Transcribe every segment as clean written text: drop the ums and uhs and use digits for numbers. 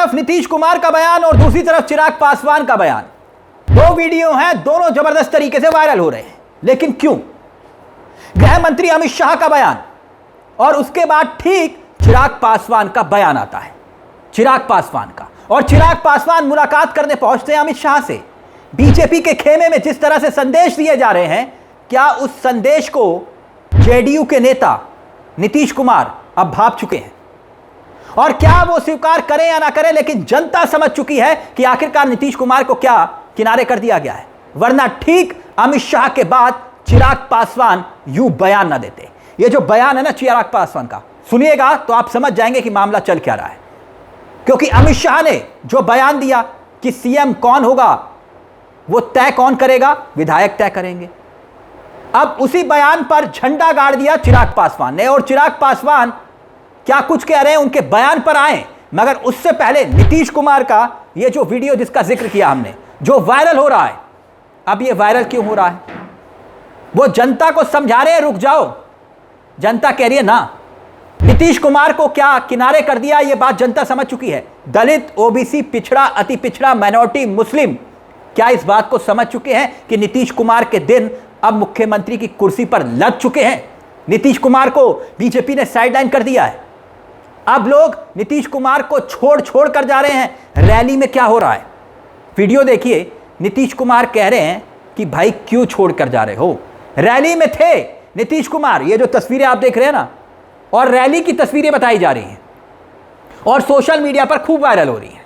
तरफ नीतीश कुमार का बयान और दूसरी तरफ चिराग पासवान का बयान, दो वीडियो हैं, दोनों जबरदस्त तरीके से वायरल हो रहे हैं। लेकिन क्यों? गृह मंत्री अमित शाह का बयान और उसके बाद ठीक चिराग पासवान का बयान आता है, चिराग पासवान का। और चिराग पासवान मुलाकात करने पहुंचते हैं अमित शाह से। बीजेपी के खेमे में जिस तरह से संदेश दिए जा रहे हैं, क्या उस संदेश को जेडीयू के नेता नीतीश कुमार अब भाप चुके हैं? और क्या वो स्वीकार करें या ना करें, लेकिन जनता समझ चुकी है कि आखिरकार नीतीश कुमार को क्या किनारे कर दिया गया है। वरना ठीक अमित शाह के बाद चिराग पासवान यूं बयान ना देते। ये जो बयान है ना चिराग पासवान का, सुनिएगा तो आप समझ जाएंगे कि मामला चल क्या रहा है। क्योंकि अमित शाह ने जो बयान दिया कि सीएम कौन होगा वो तय कौन करेगा, विधायक तय करेंगे। अब उसी बयान पर झंडा गाड़ दिया चिराग पासवान ने। और चिराग पासवान क्या कुछ कह रहे हैं उनके बयान पर आए, मगर उससे पहले नीतीश कुमार का ये जो वीडियो जिसका जिक्र किया हमने, जो वायरल हो रहा है। अब ये वायरल क्यों हो रहा है? वो जनता को समझा रहे हैं रुक जाओ। जनता कह रही है ना, नीतीश कुमार को क्या किनारे कर दिया, ये बात जनता समझ चुकी है। दलित, ओबीसी, पिछड़ा, अति पिछड़ा, माइनॉरिटी, मुस्लिम क्या इस बात को समझ चुके हैं कि नीतीश कुमार के दिन अब मुख्यमंत्री की कुर्सी पर लग चुके हैं? नीतीश कुमार को बीजेपी ने साइडलाइन कर दिया है। अब लोग नीतीश कुमार को छोड़ कर जा रहे हैं। रैली में क्या हो रहा है, वीडियो देखिए। नीतीश कुमार कह रहे हैं कि भाई क्यों छोड़ कर जा रहे हो? रैली में थे नीतीश कुमार, ये जो तस्वीरें आप देख रहे हैं ना, और रैली की तस्वीरें बताई जा रही हैं और सोशल मीडिया पर खूब वायरल हो रही हैं।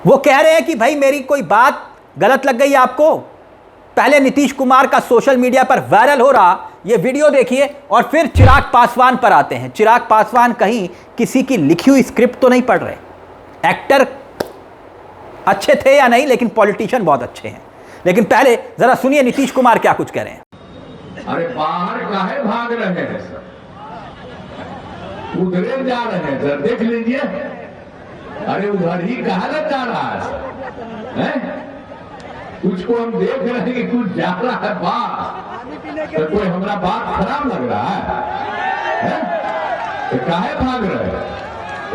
वो कह रहे हैं कि भाई मेरी कोई बात गलत लग गई आपको। पहले नीतीश कुमार का सोशल मीडिया पर वायरल हो रहा ये वीडियो देखिए और फिर चिराग पासवान पर आते हैं। चिराग पासवान कहीं किसी की लिखी हुई स्क्रिप्ट तो नहीं पढ़ रहे। एक्टर अच्छे थे या नहीं, लेकिन पॉलिटिशियन बहुत अच्छे हैं। लेकिन पहले जरा सुनिए नीतीश कुमार क्या कुछ कह रहे हैं। अरे बाहर काहे भाग रहे हैं सर? उधर जा रहे हैं सर, देख लीजिए। अरे उधर ही कहा जा रहा है? कुछ को हम देख रहे हैं कि कुछ जा रहा है बाहर, तो कोई हमारा बात खराब लग रहा है? तो काहे भाग रहे हैं?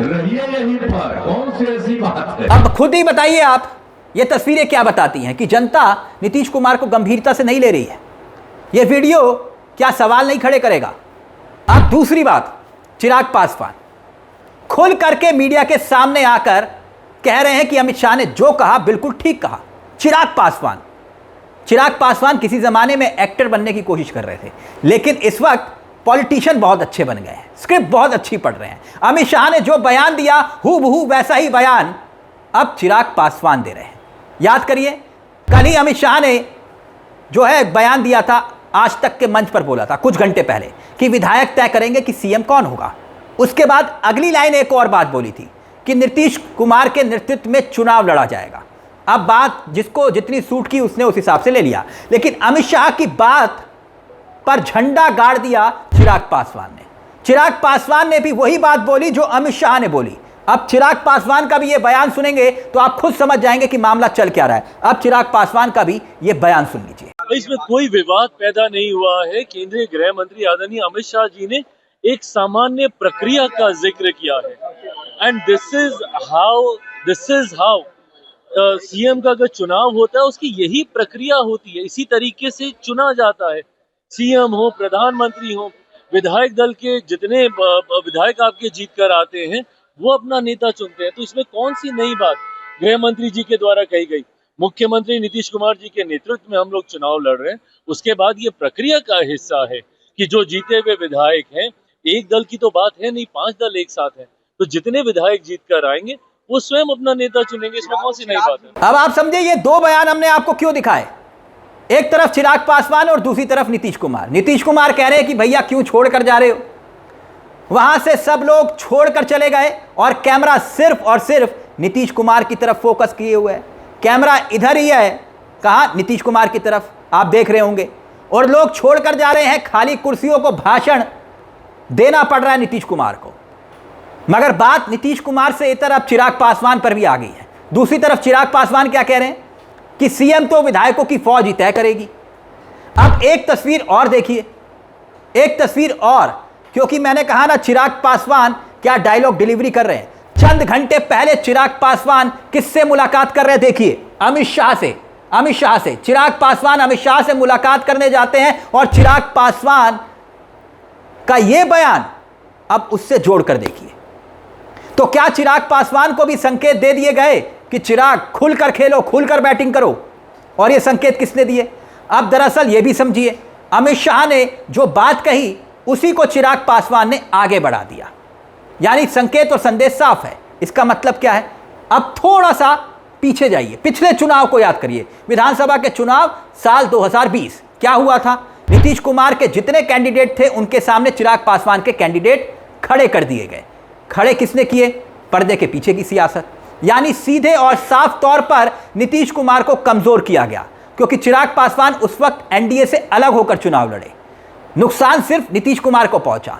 रहिए यहीं पर, कौन सी ऐसी बात है? अब खुद ही बताइए आप, ये तस्वीरें क्या बताती हैं कि जनता नीतीश कुमार को गंभीरता से नहीं ले रही है। ये वीडियो क्या सवाल नहीं खड़े करेगा? अब दूसरी बात, चिराग पासवान खुल करके मीडिया के सामने आकर कह रहे हैं कि अमित शाह ने जो कहा बिल्कुल ठीक कहा। चिराग पासवान किसी जमाने में एक्टर बनने की कोशिश कर रहे थे, लेकिन इस वक्त पॉलिटिशियन बहुत अच्छे बन गए हैं, स्क्रिप्ट बहुत अच्छी पढ़ रहे हैं। अमित शाह ने जो बयान दिया हूबहू वैसा ही बयान अब चिराग पासवान दे रहे हैं। याद करिए, कल ही अमित शाह ने जो है बयान दिया था, आज तक के मंच पर बोला था कुछ घंटे पहले कि विधायक तय करेंगे कि सीएम कौन होगा। उसके बाद अगली लाइन एक और बात बोली थी कि नीतीश कुमार के नेतृत्व में चुनाव लड़ा जाएगा। अब बात जिसको जितनी सूट की उसने उस हिसाब से ले लिया, लेकिन अमित शाह की बात पर झंडा गाड़ दिया चिराग पासवान ने। चिराग पासवान ने भी वही बात बोली जो अमित शाह ने बोली। अब चिराग पासवान का भी ये बयान सुनेंगे तो आप खुद समझ जाएंगे कि मामला चल क्या रहा है। अब चिराग पासवान का भी ये बयान सुन लीजिए। इसमें कोई विवाद पैदा नहीं हुआ है। केंद्रीय गृह मंत्री आदरणीय अमित शाह जी ने एक सामान्य प्रक्रिया का जिक्र किया है and this is how CM का अगर चुनाव होता है उसकी यही प्रक्रिया होती है। इसी तरीके से चुना जाता है। सीएम हो, प्रधानमंत्री हो, विधायक दल के जितने विधायक आपके जीत कर आते हैं वो अपना नेता चुनते हैं। तो इसमें कौन सी नई बात गृह मंत्री जी के द्वारा कही गई? मुख्यमंत्री नीतीश कुमार जी के नेतृत्व में हम लोग चुनाव लड़ रहे हैं। उसके बाद ये प्रक्रिया का हिस्सा है कि जो जीते हुए विधायक हैं, एक दल की तो बात है नहीं, 5 दल एक साथ हैं, तो जितने विधायक जीत कर आएंगे वो स्वयं अपना नेता चुनेंगे। इसमें कौन सी नई बात है? अब आप समझे ये दो बयान हमने आपको क्यों दिखाए। एक तरफ चिराग पासवान और दूसरी तरफ नीतीश कुमार। नीतीश कुमार कह रहे हैं कि भैया क्यों छोड़ कर जा रहे हो। वहां से सब लोग छोड़कर चले गए और कैमरा सिर्फ और सिर्फ नीतीश कुमार की तरफ फोकस किए हुए है। कैमरा इधर ही है, कहां? नीतीश कुमार की तरफ आप देख रहे होंगे। और लोग छोड़कर जा रहे हैं, खाली कुर्सियों को भाषण देना पड़ रहा है नीतीश कुमार को। मगर बात नीतीश कुमार से इतर अब चिराग पासवान पर भी आ गई है। दूसरी तरफ चिराग पासवान क्या कह रहे हैं कि सीएम तो विधायकों की फौज ही तय करेगी। अब एक तस्वीर और देखिए, एक तस्वीर और, क्योंकि मैंने कहा ना चिराग पासवान क्या डायलॉग डिलीवरी कर रहे हैं। चंद घंटे पहले चिराग पासवान किससे मुलाकात कर रहे, देखिए, अमित शाह से। चिराग पासवान अमित शाह से मुलाकात करने जाते हैं और चिराग पासवान का यह बयान अब उससे जोड़कर देखिए। तो क्या चिराग पासवान को भी संकेत दे दिए गए कि चिराग खुलकर खेलो, खुलकर बैटिंग करो? और ये संकेत किसने दिए? अब दरअसल ये भी समझिए, अमित शाह ने जो बात कही उसी को चिराग पासवान ने आगे बढ़ा दिया। यानी संकेत और संदेश साफ है। इसका मतलब क्या है? अब थोड़ा सा पीछे जाइए, पिछले चुनाव को याद करिए, विधानसभा के चुनाव साल 2020। क्या हुआ था? नीतीश कुमार के जितने कैंडिडेट थे उनके सामने चिराग पासवान के कैंडिडेट खड़े कर दिए गए। खड़े किसने किए? पर्दे के पीछे की सियासत। यानी सीधे और साफ तौर पर नीतीश कुमार को कमजोर किया गया, क्योंकि चिराग पासवान उस वक्त एनडीए से अलग होकर चुनाव लड़े। नुकसान सिर्फ नीतीश कुमार को पहुंचा।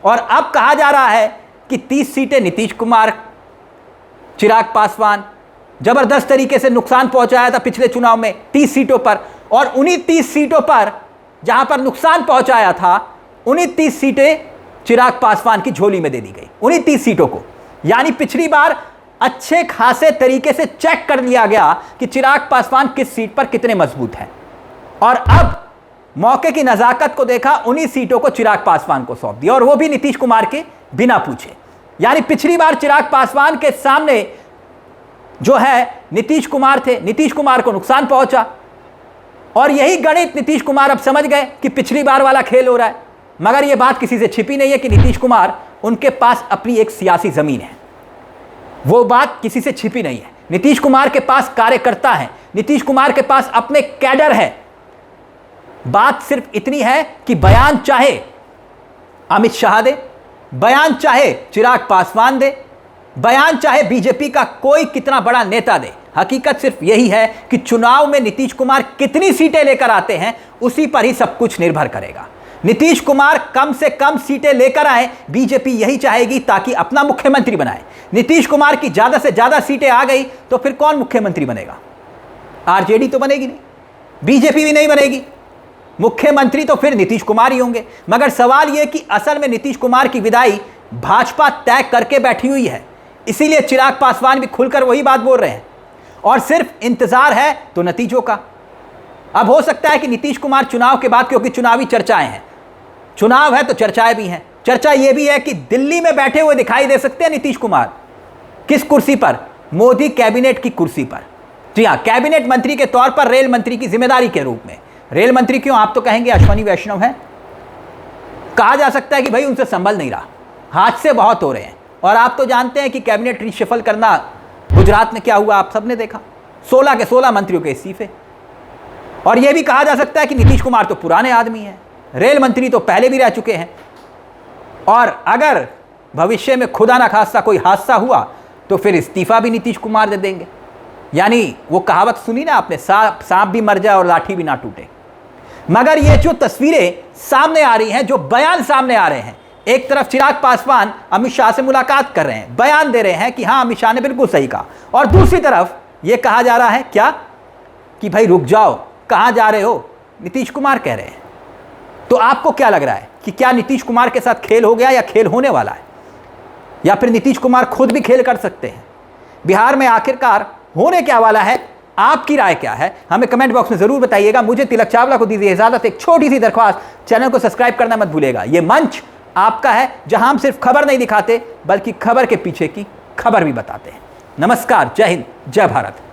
और अब कहा जा रहा है कि 30 सीटें नीतीश कुमार, चिराग पासवान, जबरदस्त तरीके से नुकसान पहुंचाया था पिछले चुनाव में 30 सीटों पर। और उन्हीं 30 सीटों पर जहां पर नुकसान पहुंचाया था, उन्हीं 30 सीटें चिराग पासवान की झोली में दे दी गई, उन्हीं 30 सीटों को। यानी पिछली बार अच्छे खासे तरीके से चेक कर लिया गया कि चिराग पासवान किस सीट पर कितने मजबूत हैं। और अब मौके की नजाकत को देखा, उन्हीं सीटों को चिराग पासवान को सौंप दिया, और वो भी नीतीश कुमार के बिना पूछे। यानी पिछली बार चिराग पासवान के सामने जो है नीतीश कुमार थे, नीतीश कुमार को नुकसान पहुंचा। और यही गणित नीतीश कुमार अब समझ गए कि पिछली बार वाला खेल हो रहा है। मगर यह बात किसी से छिपी नहीं है कि नीतीश कुमार, उनके पास अपनी एक सियासी जमीन है। वो बात किसी से छिपी नहीं है। नीतीश कुमार के पास कार्यकर्ता है, नीतीश कुमार के पास अपने कैडर है। बात सिर्फ इतनी है कि बयान चाहे अमित शाह दे, बयान चाहे चिराग पासवान दे, बयान चाहे बीजेपी का कोई कितना बड़ा नेता दे, हकीकत सिर्फ यही है कि चुनाव में नीतीश कुमार कितनी सीटें लेकर आते हैं उसी पर ही सब कुछ निर्भर करेगा। नीतीश कुमार कम से कम सीटें लेकर आए, बीजेपी यही चाहेगी ताकि अपना मुख्यमंत्री बनाए। नीतीश कुमार की ज्यादा से ज्यादा सीटें आ गई तो फिर कौन मुख्यमंत्री बनेगा? आरजेडी तो बनेगी नहीं, बीजेपी भी नहीं बनेगी, मुख्यमंत्री तो फिर नीतीश कुमार ही होंगे। मगर सवाल यह कि असल में नीतीश कुमार की विदाई भाजपा तय करके बैठी हुई है, इसीलिए चिराग पासवान भी खुलकर वही बात बोल रहे हैं। और सिर्फ इंतजार है तो नतीजों का। अब हो सकता है कि नीतीश कुमार चुनाव के बाद, क्योंकि चुनावी चर्चाएं हैं, चुनाव है तो चर्चाएं भी हैं, चर्चा यह भी है कि दिल्ली में बैठे हुए दिखाई दे सकते हैं नीतीश कुमार। किस कुर्सी पर? मोदी कैबिनेट की कुर्सी पर। जी हां, कैबिनेट मंत्री के तौर पर रेल मंत्री की जिम्मेदारी के रूप में। रेल मंत्री क्यों? आप तो कहेंगे अश्विनी वैष्णव है। कहा जा सकता है कि भाई उनसे संभल नहीं रहा, हादसे बहुत हो रहे हैं। और आप तो जानते हैं कि कैबिनेट रिशफल करना गुजरात में क्या हुआ, आप सबने देखा, 16 के 16 मंत्रियों के इस्तीफे। और यह भी कहा जा सकता है कि नीतीश कुमार तो पुराने आदमी हैं, रेल मंत्री तो पहले भी रह चुके हैं, और अगर भविष्य में खुदा ना खास्ता कोई हादसा हुआ तो फिर इस्तीफा भी नीतीश कुमार दे देंगे। यानी वो कहावत सुनी ना आपने, सांप भी मर जाए और लाठी भी ना टूटे। मगर ये जो तस्वीरें सामने आ रही हैं, जो बयान सामने आ रहे हैं, एक तरफ चिराग पासवान अमित शाह से मुलाकात कर रहे हैं, बयान दे रहे हैं कि हाँ अमित शाह ने बिल्कुल सही कहा, और दूसरी तरफ ये कहा जा रहा है क्या कि भाई रुक जाओ, कहाँ जा रहे हो, नीतीश कुमार कह रहे हैं। तो आपको क्या लग रहा है कि क्या नीतीश कुमार के साथ खेल हो गया या खेल होने वाला है, या फिर नीतीश कुमार खुद भी खेल कर सकते हैं? बिहार में आखिरकार होने क्या वाला है? आपकी राय क्या है? हमें कमेंट बॉक्स में जरूर बताइएगा। मुझे तिलक चावला को दीजिए इजाजत। एक छोटी सी दरख्वास्त, चैनल को सब्सक्राइब करना मत भूलिएगा। यह मंच आपका है जहां हम सिर्फ खबर नहीं दिखाते बल्कि खबर के पीछे की खबर भी बताते हैं। नमस्कार, जय हिंद, जय भारत।